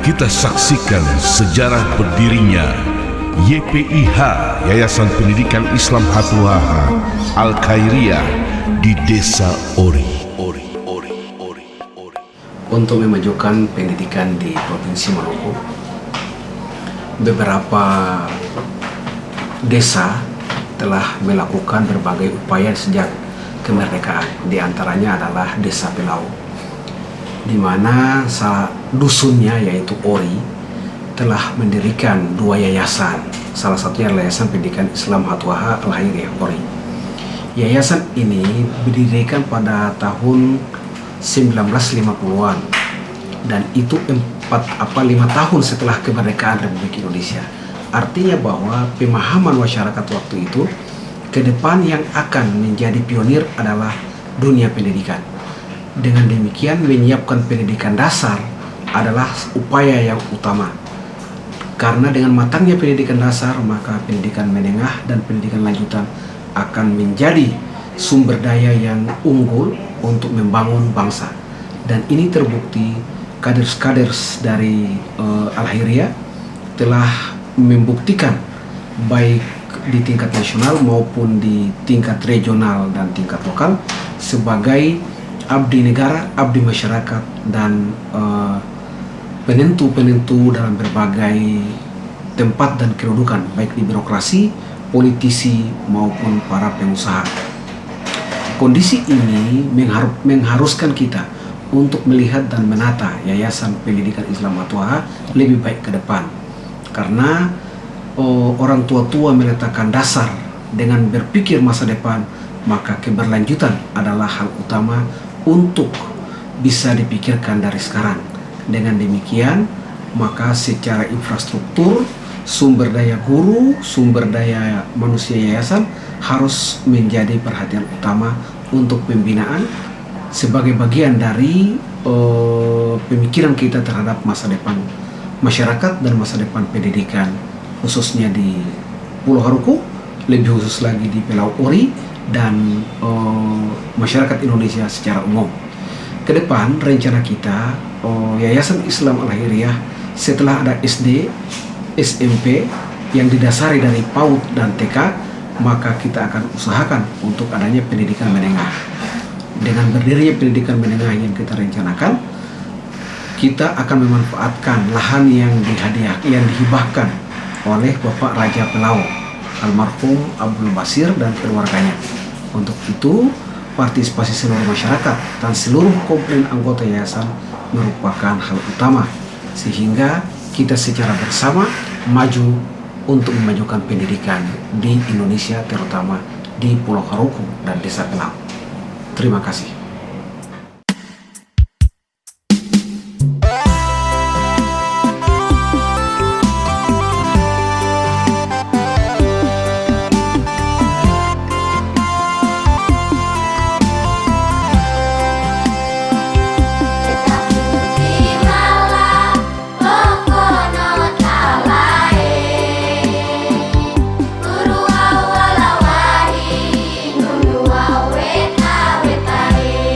kita saksikan sejarah berdirinya YPIH, Yayasan Pendidikan Islam Hatuaha Al-Khairiyah di Desa Ori. Untuk memajukan pendidikan di Provinsi Maluku, beberapa desa telah melakukan berbagai upaya sejak kemerdekaan. Di antaranya adalah Desa Pelau, di mana dusunnya yaitu Ori telah mendirikan 2 yayasan. Salah satunya adalah Yayasan Pendidikan Islam Hatuaha Al-Khairiyah Ori. Yayasan ini didirikan pada tahun 1950-an, dan itu 5 tahun setelah kemerdekaan Republik Indonesia. Artinya bahwa pemahaman masyarakat waktu itu ke depan yang akan menjadi pionir adalah dunia pendidikan. Dengan demikian, menyiapkan pendidikan dasar adalah upaya yang utama. Karena dengan matangnya pendidikan dasar, maka pendidikan menengah dan pendidikan lanjutan akan menjadi sumber daya yang unggul untuk membangun bangsa. Dan ini terbukti kader-kader dari Al-Khairiyah telah membuktikan baik di tingkat nasional maupun di tingkat regional dan tingkat lokal sebagai abdi negara, abdi masyarakat, dan penentu-penentu dalam berbagai tempat dan kedudukan, baik di birokrasi, politisi, maupun para pengusaha. Kondisi ini mengharuskan kita untuk melihat dan menata Yayasan Pendidikan Islam Hatuaha lebih baik ke depan. Karena orang tua-tua meletakkan dasar dengan berpikir masa depan, maka keberlanjutan adalah hal utama untuk bisa dipikirkan dari sekarang. Dengan demikian, maka secara infrastruktur, sumber daya guru, sumber daya manusia yayasan harus menjadi perhatian utama untuk pembinaan sebagai bagian dari pemikiran kita terhadap masa depan masyarakat dan masa depan pendidikan, khususnya di Pulau Haruku, lebih khusus lagi di Pelau Ori, dan masyarakat Indonesia secara umum. Ke depan rencana kita, Yayasan Islam Al-Khairiyah setelah ada SD, SMP yang didasari dari PAUD dan TK, maka kita akan usahakan untuk adanya pendidikan menengah. Dengan berdirinya pendidikan menengah yang kita rencanakan, kita akan memanfaatkan lahan yang dihibahkan oleh Bapak Raja Pelau, almarhum Abdul Basir dan keluarganya. Untuk itu, partisipasi seluruh masyarakat dan seluruh komponen anggota yayasan merupakan hal utama, sehingga kita secara bersama maju untuk memajukan pendidikan di Indonesia, terutama di Pulau Haruku dan Desa Pelau. Terima kasih. Guru awal awahi, nunu awet awet ae.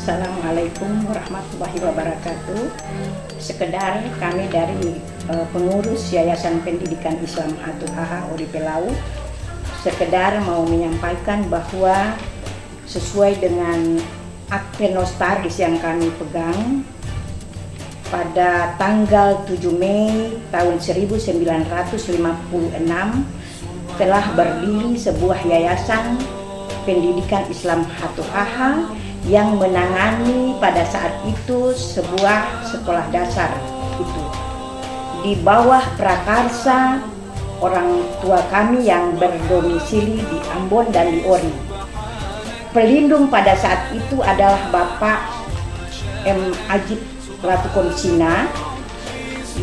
Assalamualaikum warahmatullahi wabarakatuh. Sekedar kami dari pengurus Yayasan Pendidikan Islam Hatuhaha Ori Pelau sekedar mau menyampaikan bahwa sesuai dengan akte notaris yang kami pegang pada tanggal 7 Mei tahun 1956 telah berdiri sebuah yayasan pendidikan Islam Hatuhaha yang menangani pada saat itu sebuah sekolah dasar itu di bawah prakarsa orang tua kami yang berdomisili di Ambon dan di Ori. Pelindung pada saat itu adalah Bapak M. Ajib Latukonsina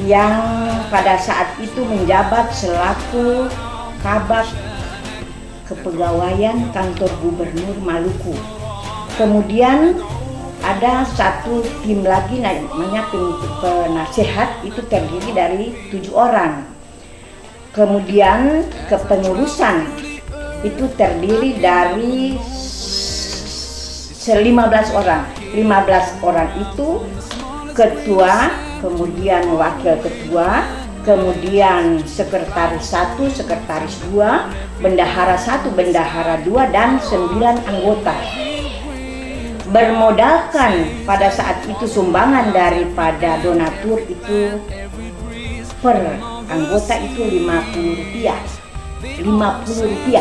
yang pada saat itu menjabat selaku Kabag Kepegawaian Kantor Gubernur Maluku. Kemudian ada satu tim lagi namanya tim penasehat, itu terdiri dari 7 orang. Kemudian kepengurusan itu terdiri dari 15 orang. 15 orang itu ketua, kemudian wakil ketua, kemudian sekretaris 1, sekretaris 2, bendahara 1, bendahara 2, dan 9 anggota. Bermodalkan pada saat itu sumbangan daripada donatur itu per anggota itu Rp50,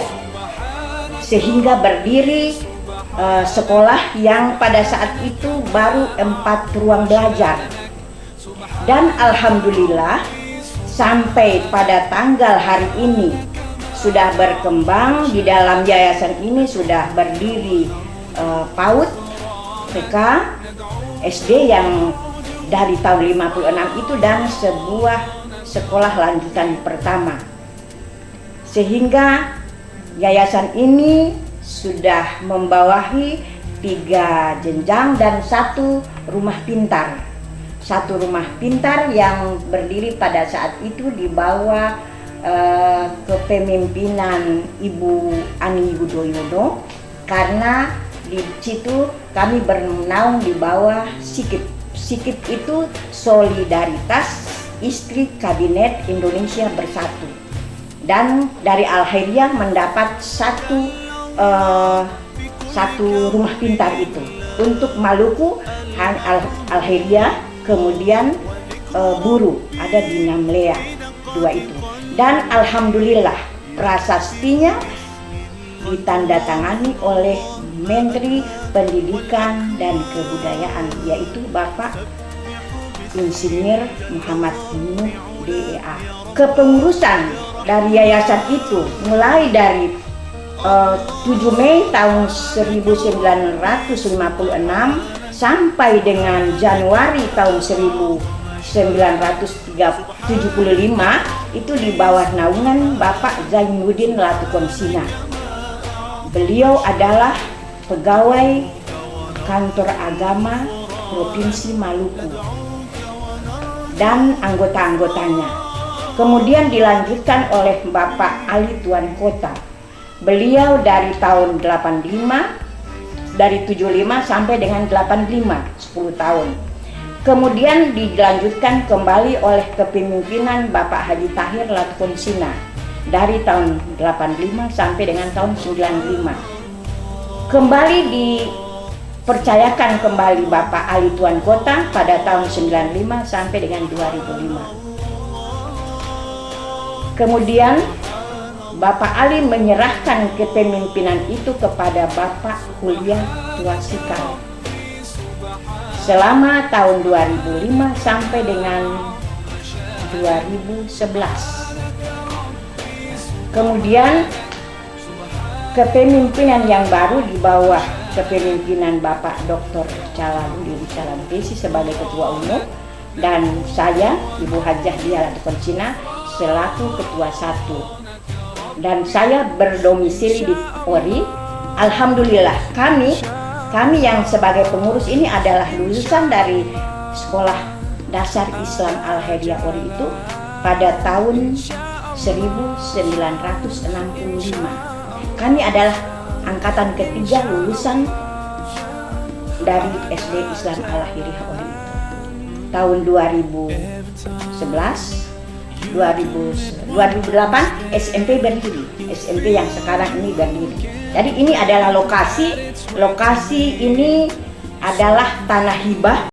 sehingga berdiri sekolah yang pada saat itu baru 4 ruang belajar. Dan alhamdulillah sampai pada tanggal hari ini sudah berkembang. Di dalam yayasan ini sudah berdiri PAUD, TK, SD yang dari tahun 56 itu, dan sebuah sekolah lanjutan pertama. Sehingga yayasan ini sudah membawahi 3 jenjang dan 1 rumah pintar. 1 rumah pintar yang berdiri pada saat itu di bawah kepemimpinan Ibu Ani Yudhoyono, karena di situ kami bernaung di bawah SIKIP. SIKIP itu Solidaritas Istri Kabinet Indonesia Bersatu. Dan dari Al-Khairiyah mendapat satu rumah pintar itu. Untuk Maluku Al-Khairiyah, kemudian Buru ada di Namlea, 2 itu. Dan alhamdulillah prasastinya ditandatangani oleh Menteri Pendidikan dan Kebudayaan, yaitu Bapak Insinyur Muhammad Nuh DEA. Kepengurusan dari yayasan itu mulai dari 7 Mei tahun 1956 sampai dengan Januari tahun 1975 itu di bawah naungan Bapak Zainuddin Latukonsina. Beliau adalah pegawai kantor agama Provinsi Maluku dan anggota-anggotanya. Kemudian dilanjutkan oleh Bapak Ali Tuan Kota. Beliau dari tahun 85, dari 75 sampai dengan 85, 10 tahun. Kemudian dilanjutkan kembali oleh kepemimpinan Bapak Haji Tahir Latukonsina dari tahun 85 sampai dengan tahun 95. Kembali dipercayakan kembali Bapak Ali Tuan Kota pada tahun 95 sampai dengan 2005. Kemudian Bapak Ali menyerahkan kepemimpinan itu kepada Bapak Kuliah Tuasikal selama tahun 2005 sampai dengan 2011. Kemudian kepemimpinan yang baru di bawah kepemimpinan Bapak Dr. Calaluddin Calambesi sebagai Ketua Umum dan saya Ibu Hajah Dia Latukonsina selaku Ketua 1. Dan saya berdomisili di Ori. Alhamdulillah kami yang sebagai pengurus ini adalah lulusan dari Sekolah Dasar Islam Al-Khairiyah Ori itu pada tahun 1965. Kami adalah angkatan ketiga lulusan dari SD Islam Al-Lahiri Ori. Tahun 2011, 2008 SMP berdiri. SMP yang sekarang ini berdiri. Jadi ini adalah lokasi ini adalah tanah hibah